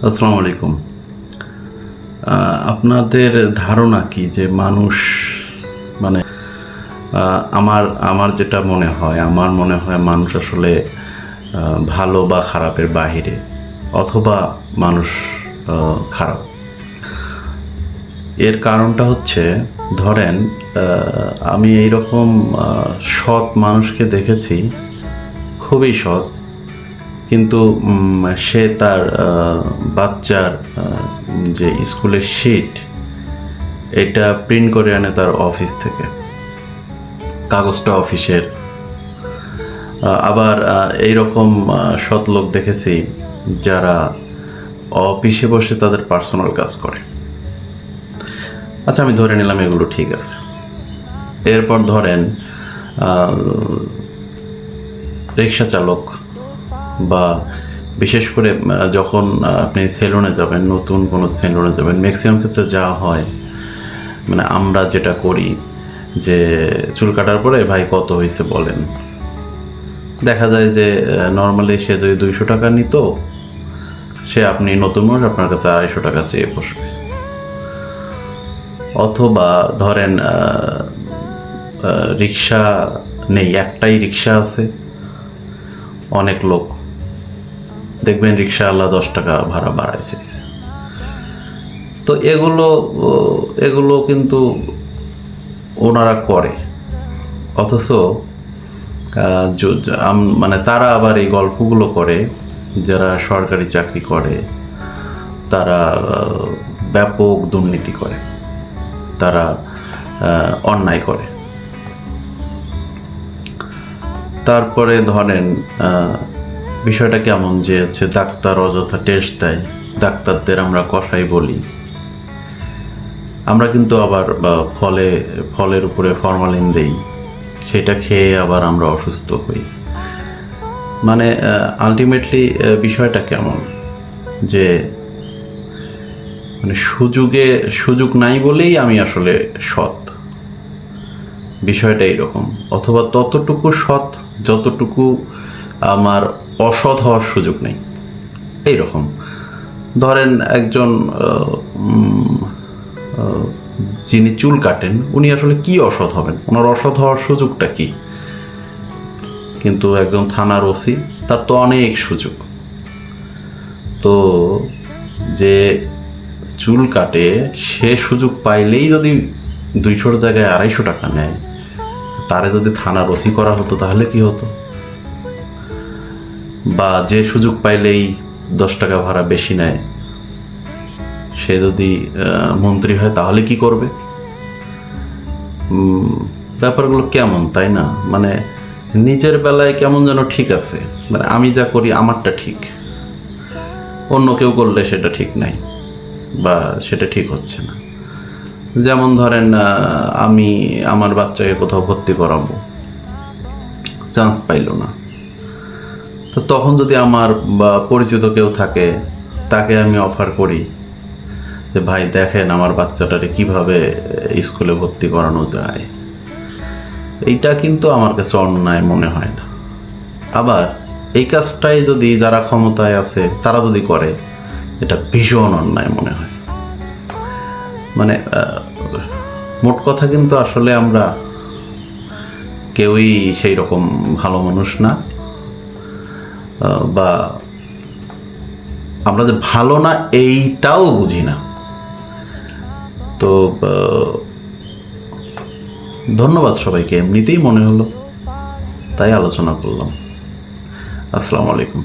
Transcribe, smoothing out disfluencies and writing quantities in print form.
আসসালামু আলাইকুম। আপনাদের ধারণা কি যে মানুষ মানে আমার আমার যেটা মনে হয়, আমার মনে হয় মানুষ আসলে ভালো বা খারাপের বাহিরে, অথবা মানুষ খারাপ। এর কারণটা হচ্ছে, ধরেন আমি এইরকম সৎ মানুষকে দেখেছি, খুবই সৎ, কিন্তু সে তার বাচ্চার যে স্কুলের শিট, এটা প্রিন্ট করে আনে তার অফিস থেকে, কাগজটা অফিসের। আবার এইরকম সৎ লোক দেখেছি যারা অফিসে বসে তাদের পার্সোনাল কাজ করে। আচ্ছা, আমি ধরে নিলাম এগুলো ঠিক আছে। এরপর ধরেন রিক্সা চালক, বা বিশেষ করে যখন আপনি সেলুনে যাবেন, নতুন কোনো সেলুনে যাবেন, ম্যাক্সিমাম ক্ষেত্রে যাওয়া হয়, মানে আমরা যেটা করি যে চুল কাটার পরে ভাই কত হয়েছে বলেন। দেখা যায় যে নর্মালি সে যদি 200 টাকা নিত, সে আপনি নতুন মানুষ, আপনার কাছে 250 টাকা চেয়ে বসবে। অথবা ধরেন রিক্সা নেই, একটাই রিক্সা আছে, অনেক লোক দেখবেন রিক্সাওয়ালা 10 টাকা ভাড়া বাড়াইছে। তো এগুলো কিন্তু ওনারা করে, অথচ মানে তারা আবার এই গল্পগুলো করে যারা সরকারি চাকরি করে, তারা ব্যাপক দুর্নীতি করে, তারা অন্যায় করে। তারপরে ধরেন বিষয়টা কেমন যে হচ্ছে ডাক্তার অযথা টেস্ট দেয়, ডাক্তারদের আমরা কসাই বলি, আমরা কিন্তু আবার ফলের উপরে ফরমালিন দেই, সেটা খেয়ে আবার আমরা অসুস্থ হই। মানে আলটিমেটলি বিষয়টা কেমন যে মানে সুযোগ নাই বলেই আমি আসলে সৎ, বিষয়টা এইরকম। অথবা ততটুকু সৎ যতটুকু আমার অসৎ হওয়ার সুযোগ নেই, এইরকম। ধরেন একজন যিনি চুল কাটেন, উনি আসলে কি অসৎ হবেন, ওনার অসৎ হওয়ার সুযোগটা কি? কিন্তু একজন থানার ওসি, তার তো অনেক সুযোগ। তো যে চুল কাটে, সে সুযোগ পাইলেই যদি 200 জায়গায় 250 টাকা নেয়, তারে যদি থানার ওসি করা হতো তাহলে কি হতো? বা যে সুযোগ পাইলেই 10 টাকা ভাড়া বেশি নেয়, সে যদি মন্ত্রী হয় তাহলে কি করবে? ব্যাপারগুলো কেমন, তাই না? মানে নিজের বেলায় কেমন যেন ঠিক আছে, মানে আমি যা করি আমারটা ঠিক, অন্য কেউ করলে সেটা ঠিক নাই, বা সেটা ঠিক হচ্ছে না। যেমন ধরেন আমি আমার বাচ্চাকে কোথাও ভর্তি করাবো, চান্স পাইল না, তো তখন যদি আমার বা পরিচিত কেউ থাকে, তাকে আমি অফার করি যে ভাই দেখেন আমার বাচ্চাটারে কিভাবে স্কুলে ভর্তি করানো যায়, এইটা কিন্তু আমার কাছে অন্যায় মনে হয় না। আবার এই কাজটাই যদি যারা ক্ষমতায় আছে তারা যদি করে, এটা ভীষণ অন্যায় মনে হয়। মানে মোট কথা কিন্তু আসলে আমরা কেউই সেই রকম ভালো মানুষ না, বা আমরা যে ভালো না এইটাও বুঝি না। তো ধন্যবাদ সবাইকে, এমনিতেই মনে হলো তাই আলোচনা করলাম। আসসালামু আলাইকুম।